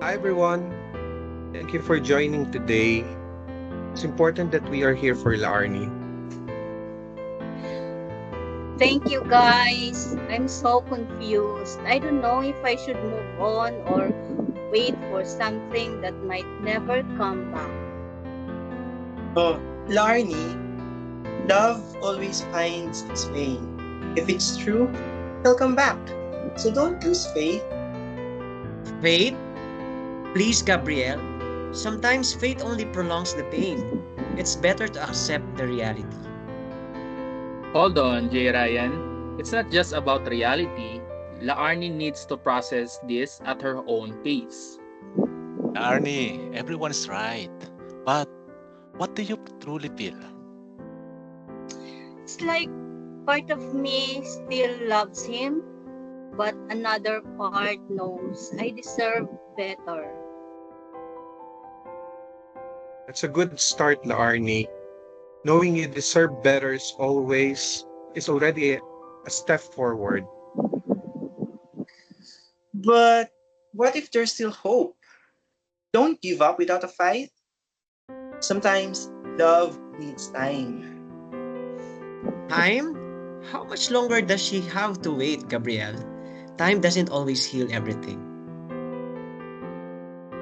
Hi everyone. Thank you for joining today. It's important that we are here for Larnie. Thank you, guys. I'm so confused. I don't know if I should move on or wait for something that might never come back. Oh, Larnie, love always finds its way. If it's true, he'll come back. So don't lose faith. Faith? Please, Gabrielle. Sometimes faith only prolongs the pain. It's better to accept the reality. Hold on, J. Ryan. It's not just about reality. Laarni needs to process this at her own pace. Arnie, everyone's right. But what do you truly feel? It's like part of me still loves him, but another part knows I deserve better. That's a good start, Larnie. Knowing you deserve better is already a step forward. But what if there's still hope? Don't give up without a fight. Sometimes love needs time. Time? How much longer does she have to wait, Gabrielle? Time doesn't always heal everything.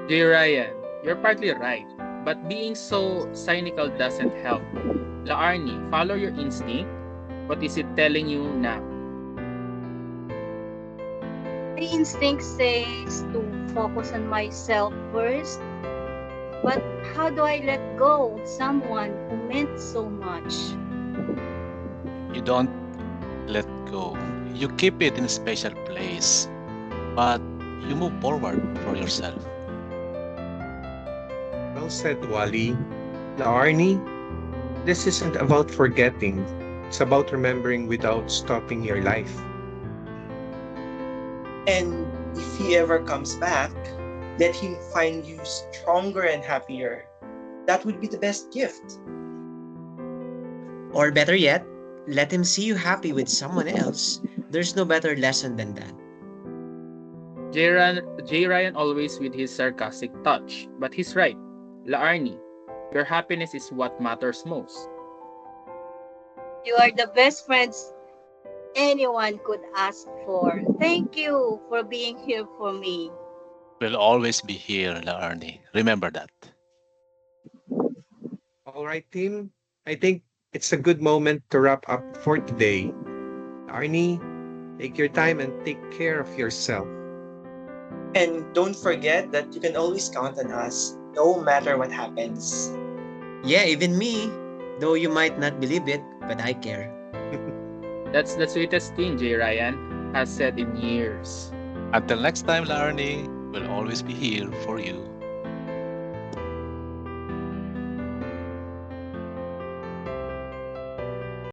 J. Ryan, you're partly right, but being so cynical doesn't help. Laarni, follow your instinct. What is it telling you now? My instinct says to focus on myself first, but how do I let go of someone who meant so much? You don't let go. You keep it in a special place. But you move forward for yourself. Well said, Wally. Larnie, this isn't about forgetting. It's about remembering without stopping your life. And if he ever comes back, let him find you stronger and happier. That would be the best gift. Or better yet, let him see you happy with someone else. There's no better lesson than that. J. Ryan always with his sarcastic touch, but he's right. Laarni, your happiness is what matters most. You are the best friends anyone could ask for. Thank you for being here for me. We'll always be here, Arnie. Remember that. All right, team. I think it's a good moment to wrap up for today. Larnie, take your time and take care of yourself. And don't forget that you can always count on us, no matter what happens. Yeah, even me. Though you might not believe it, but I care. That's the sweetest thing J. Ryan has said in years. Until next time, Arnie, we'll always be here for you.